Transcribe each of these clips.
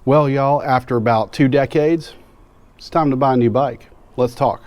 Well, y'all, after about 2 decades, it's time to buy a new bike. Let's talk.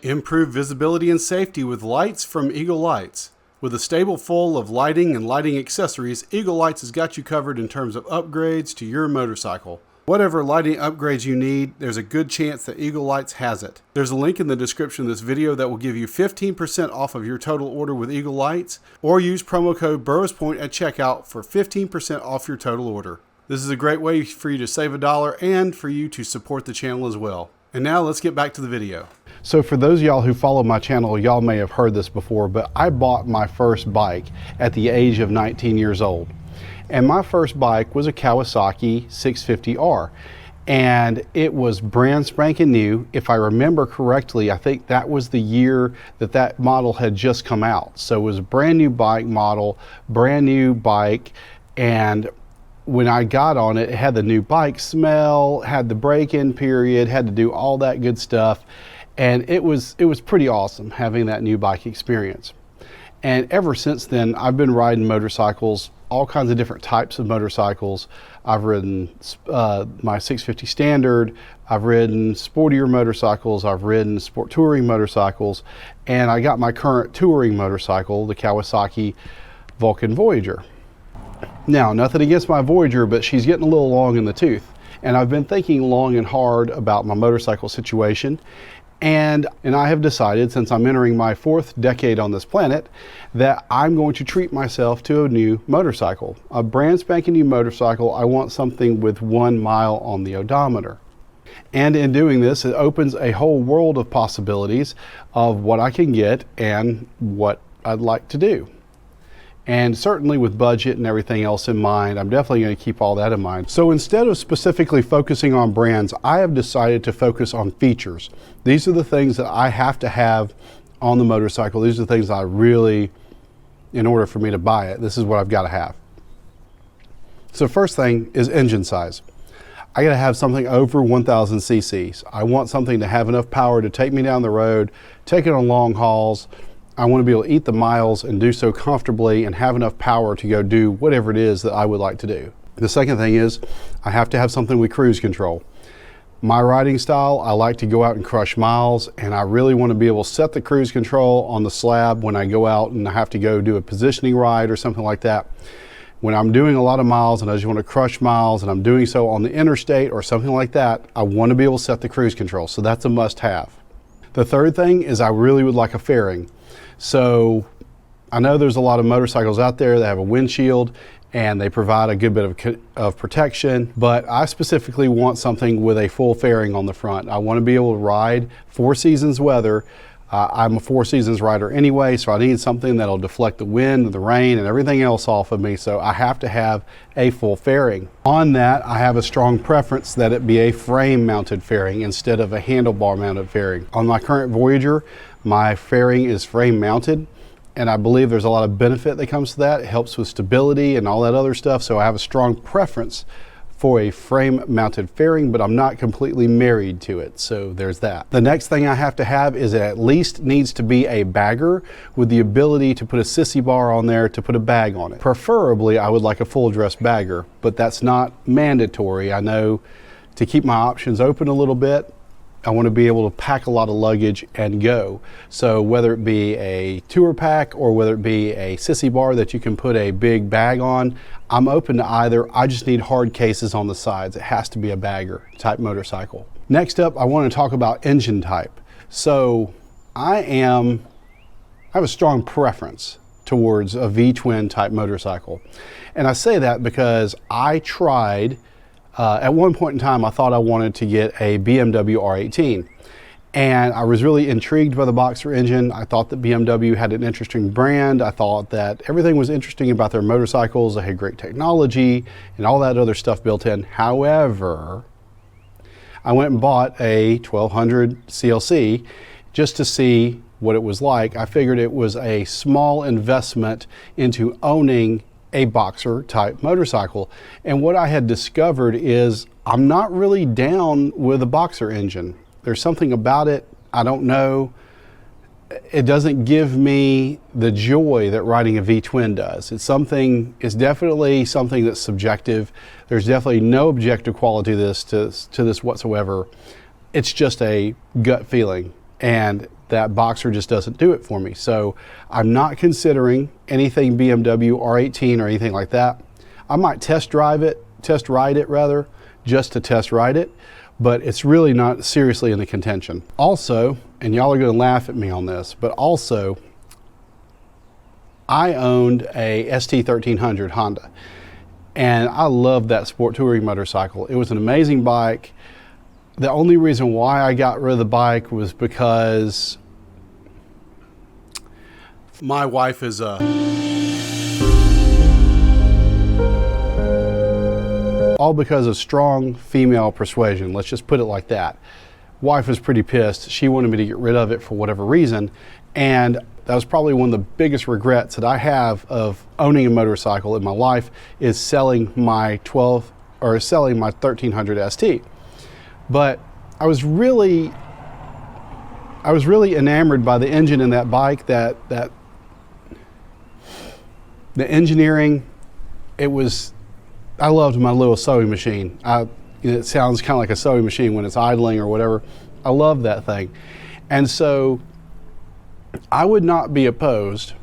Improve visibility and safety with lights from Eagle Lights. With a stable full of lighting and lighting accessories, Eagle Lights has got you covered in terms of upgrades to your motorcycle. Whatever lighting upgrades you need, there's a good chance that Eagle Lights has it. There's a link in the description of this video that will give you 15% off of your total order with Eagle Lights, or use promo code BurrowsPoint at checkout for 15% off your total order. This is a great way for you to save $1 and for you to support the channel as well. And now let's get back to the video. So for those of y'all who follow my channel, y'all may have heard this before, but I bought my first bike at the age of 19 years old. And my first bike was a Kawasaki 650R. And it was brand spanking new. If I remember correctly, I think that was the year that that model had just come out. So it was a brand new bike model, brand new bike. And when I got on it, it had the new bike smell, had the break-in period, had to do all that good stuff. And it was pretty awesome having that new bike experience. And ever since then, I've been riding motorcycles, all kinds of different types of motorcycles. I've ridden my 650 Standard, I've ridden sportier motorcycles, I've ridden sport touring motorcycles, and I got my current touring motorcycle, the Kawasaki Vulcan Voyager. Now, nothing against my Voyager, but she's getting a little long in the tooth. And I've been thinking long and hard about my motorcycle situation. And I have decided, since I'm entering my 4th decade on this planet, that I'm going to treat myself to a new motorcycle. A brand spanking new motorcycle. I want something with 1 mile on the odometer. And in doing this, it opens a whole world of possibilities of what I can get and what I'd like to do. And certainly with budget and everything else in mind, I'm definitely going to keep all that in mind. So instead of specifically focusing on brands, I have decided to focus on features. These are the things that I have to have on the motorcycle. These are the things I really, in order for me to buy it, this is what I've got to have. So first thing is engine size. I got to have something over 1,000 cc's. I want something to have enough power to take me down the road, take it on long hauls. I want to be able to eat the miles and do so comfortably and have enough power to go do whatever it is that I would like to do. The second thing is I have to have something with cruise control. My riding style, I like to go out and crush miles, and I really want to be able to set the cruise control on the slab when I go out and I have to go do a positioning ride or something like that. When I'm doing a lot of miles and I just want to crush miles and I'm doing so on the interstate or something like that, I want to be able to set the cruise control. So that's a must-have. The third thing is I really would like a fairing. So I know there's a lot of motorcycles out there that have a windshield and they provide a good bit of protection, but I specifically want something with a full fairing on the front. I want to be able to ride 4 seasons weather. I'm a 4 seasons rider anyway, so I need something that'll deflect the wind, the rain, and everything else off of me, so I have to have a full fairing. On that, I have a strong preference that it be a frame mounted fairing instead of a handlebar mounted fairing. On my current Voyager, my fairing is frame mounted, and I believe there's a lot of benefit that comes to that. It helps with stability and all that other stuff, so I have a strong preference for a frame mounted fairing, but I'm not completely married to it, so there's that. The next thing I have to have is it at least needs to be a bagger with the ability to put a sissy bar on there to put a bag on it. Preferably, I would like a full dress bagger, but that's not mandatory. I know to keep my options open a little bit, I want to be able to pack a lot of luggage and go. So whether it be a tour pack or whether it be a sissy bar that you can put a big bag on, I'm open to either. I just need hard cases on the sides. It has to be a bagger type motorcycle. Next up, I want to talk about engine type. So I have a strong preference towards a V-twin type motorcycle. And I say that because I tried at one point in time, I thought I wanted to get a BMW R18, and I was really intrigued by the Boxer engine. I thought that BMW had an interesting brand. I thought that everything was interesting about their motorcycles. They had great technology and all that other stuff built in. However, I went and bought a 1200 CLC just to see what it was like. I figured it was a small investment into owning a Boxer type motorcycle, and what I had discovered is I'm not really down with a Boxer engine. There's something about it, I don't know, it doesn't give me the joy that riding a V-twin does. It's definitely something that's subjective. There's definitely no objective quality to this whatsoever. It's just a gut feeling, and that Boxer just doesn't do it for me. So I'm not considering anything BMW R18 or anything like that. I might test ride it just to test ride it, but it's really not seriously in the contention. Also, and y'all are going to laugh at me on this, but also I owned a ST1300 Honda, and I loved that sport touring motorcycle. It was an amazing bike. The only reason why I got rid of the bike was because my wife is all because of strong female persuasion. Let's just put it like that. Wife was pretty pissed. She wanted me to get rid of it for whatever reason, and that was probably one of the biggest regrets that I have of owning a motorcycle in my life, is selling my 1300 ST. But I was really enamored by the engine in that bike, that the engineering. I loved my little sewing machine. It sounds kind of like a sewing machine when it's idling or whatever. I love that thing. And so I would not be opposed,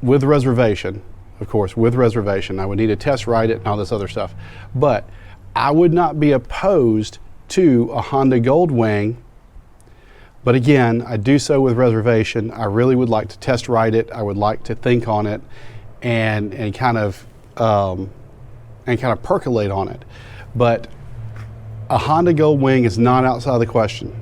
with reservation, of course, with reservation. I would need to test ride it and all this other stuff. But I would not be opposed to a Honda Goldwing. But again, I do so with reservation. I really would like to test ride it. I would like to think on it and kind of percolate on it. But a Honda Goldwing is not outside the question.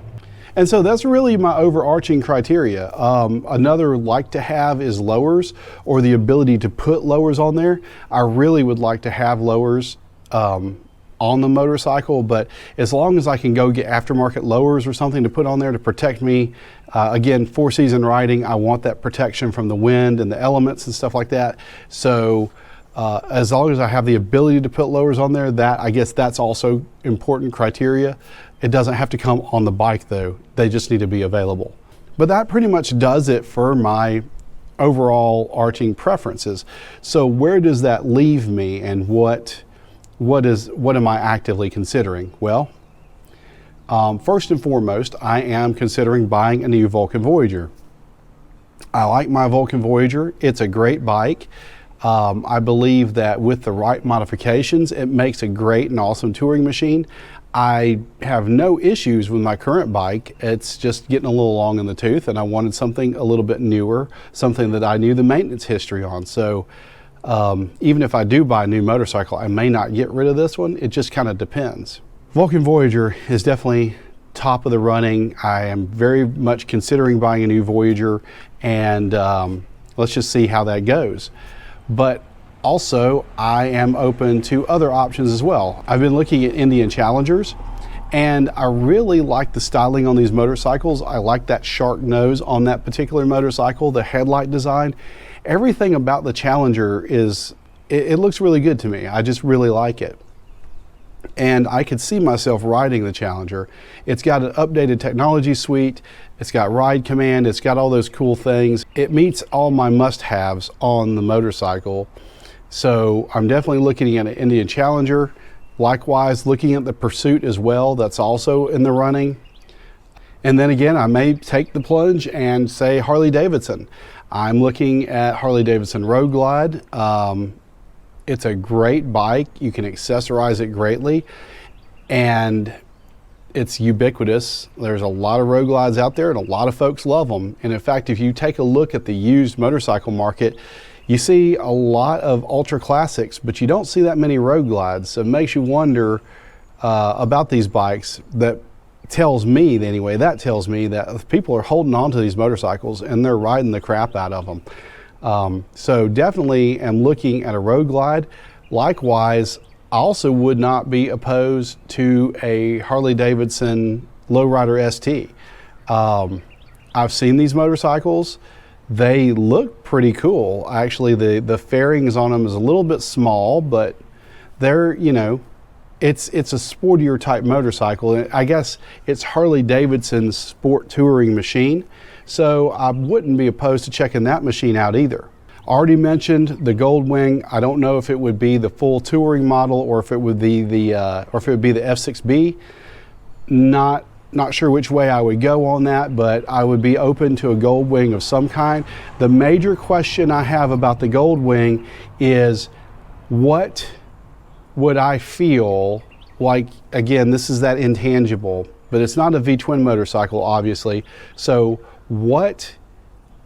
And so that's really my overarching criteria. Another like to have is lowers, or the ability to put lowers on there. I really would like to have lowers on the motorcycle, but as long as I can go get aftermarket lowers or something to put on there to protect me, again, 4-season riding, I want that protection from the wind and the elements and stuff like that. So as long as I have the ability to put lowers on there, I guess that's also important criteria. It doesn't have to come on the bike though. They just need to be available. But that pretty much does it for my overall arching preferences. So where does that leave me, and what am I actively considering? Well, first and foremost, I am considering buying a new Vulcan Voyager. I like my Vulcan Voyager. It's a great bike. I believe that with the right modifications, it makes a great and awesome touring machine. I have no issues with my current bike. It's just getting a little long in the tooth, and I wanted something a little bit newer, something that I knew the maintenance history on. So even if I do buy a new motorcycle, I may not get rid of this one. It just kind of depends. Vulcan Voyager is definitely top of the running. I am very much considering buying a new Voyager, and let's just see how that goes. But also, I am open to other options as well. I've been looking at Indian Challengers, and I really like the styling on these motorcycles. I like that shark nose on that particular motorcycle, the headlight design. Everything about the Challenger it looks really good to me. I just really like it. And I could see myself riding the Challenger. It's got an updated technology suite. It's got ride command. It's got all those cool things. It meets all my must-haves on the motorcycle. So I'm definitely looking at an Indian Challenger. Likewise, looking at the Pursuit as well. That's also in the running. And then again, I may take the plunge and say Harley Davidson. I'm looking at Harley Davidson Road Glide. It's a great bike. You can accessorize it greatly, and it's ubiquitous. There's a lot of Road Glides out there, and a lot of folks love them. And in fact, if you take a look at the used motorcycle market, you see a lot of ultra classics, but you don't see that many Road Glides. So it makes you wonder about these bikes. That tells me that people are holding on to these motorcycles and they're riding the crap out of them. So definitely am looking at a Road Glide. Likewise, I also would not be opposed to a Harley Davidson Lowrider ST. I've seen these motorcycles. They look pretty cool. Actually, the fairings on them is a little bit small, but they're, it's a sportier type motorcycle. And I guess it's Harley Davidson's sport touring machine. So I wouldn't be opposed to checking that machine out either. Already mentioned the Goldwing. I don't know if it would be the full touring model or if it would be the F6B. Not sure which way I would go on that, but I would be open to a Goldwing of some kind. The major question I have about the Goldwing is, what would I feel like? Again, this is that intangible, but it's not a V-twin motorcycle, obviously. So what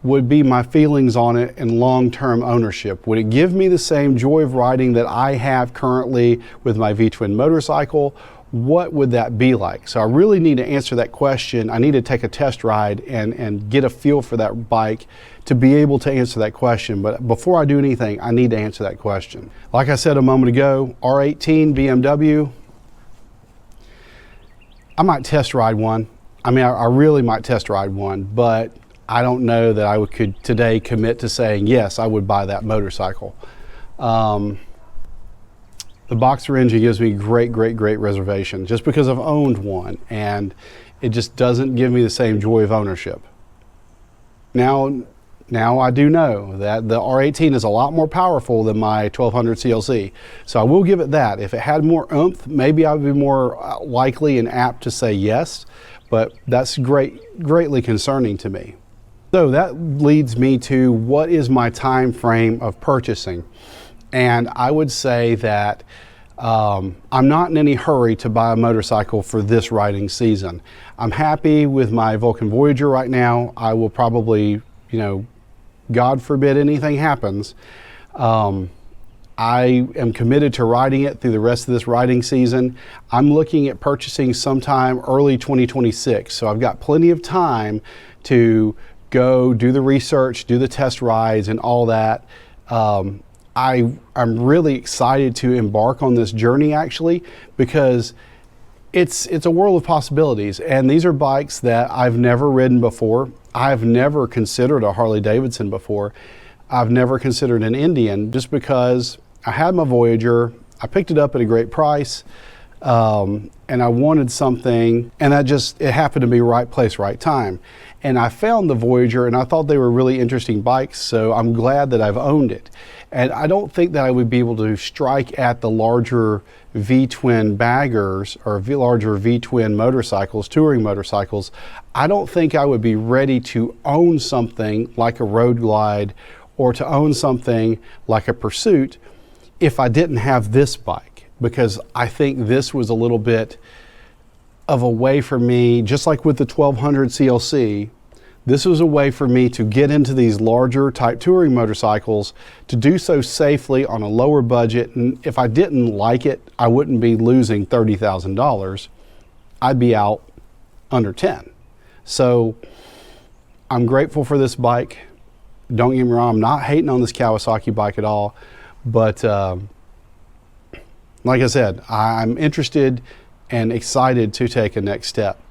would be my feelings on it in long-term ownership? Would it give me the same joy of riding that I have currently with my V-twin motorcycle? What would that be like? So I really need to answer that question. I need to take a test ride and get a feel for that bike to be able to answer that question. But before I do anything, I need to answer that question. Like I said a moment ago, R18 BMW, I might test ride one. I mean, I really might test ride one, but I don't know that I could today commit to saying, yes, I would buy that motorcycle. The Boxer engine gives me great reservation just because I've owned one, and it just doesn't give me the same joy of ownership. Now I do know that the R18 is a lot more powerful than my 1200 CLC. So I will give it that. If it had more oomph, maybe I would be more likely and apt to say yes, but that's greatly concerning to me. So that leads me to, what is my time frame of purchasing? And I would say that I'm not in any hurry to buy a motorcycle for this riding season. I'm happy with my Vulcan Voyager right now. I will probably, God forbid anything happens, I am committed to riding it through the rest of this riding season. I'm looking at purchasing sometime early 2026. So I've got plenty of time to go do the research, do the test rides and all that. I'm really excited to embark on this journey, actually, because it's a world of possibilities. And these are bikes that I've never ridden before. I've never considered a Harley Davidson before. I've never considered an Indian, just because I had my Voyager. I picked it up at a great price, and I wanted something, and it happened to be right place, right time. And I found the Voyager, and I thought they were really interesting bikes, so I'm glad that I've owned it. And I don't think that I would be able to strike at the larger V-twin baggers or larger V-twin motorcycles, touring motorcycles. I don't think I would be ready to own something like a Road Glide or to own something like a Pursuit if I didn't have this bike, because I think this was a little bit of a way for me, just like with the 1200 CLC, this was a way for me to get into these larger type touring motorcycles, to do so safely on a lower budget. And if I didn't like it, I wouldn't be losing $30,000. I'd be out under 10. So I'm grateful for this bike. Don't get me wrong, I'm not hating on this Kawasaki bike at all. But like I said, I'm interested and excited to take a next step.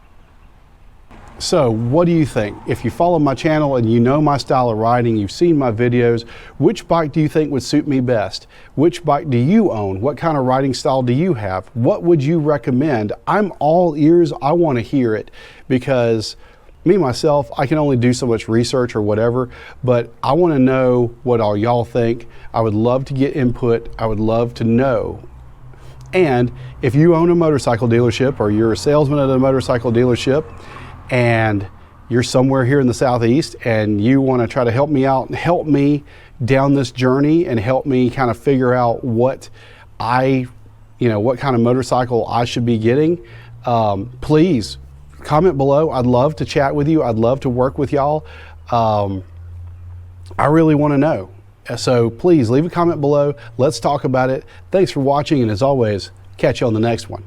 So what do you think? If you follow my channel and you know my style of riding, you've seen my videos, which bike do you think would suit me best? Which bike do you own? What kind of riding style do you have? What would you recommend? I'm all ears. I want to hear it, because me, myself, I can only do so much research or whatever, but I want to know what all y'all think. I would love to get input. I would love to know. And if you own a motorcycle dealership, or you're a salesman at a motorcycle dealership, and you're somewhere here in the Southeast and you want to try to help me out and help me down this journey and help me kind of figure out what kind of motorcycle I should be getting, please comment below. I'd love to chat with you. I'd love to work with y'all. I really want to know. So please leave a comment below. Let's talk about it. Thanks for watching, and as always, catch you on the next one.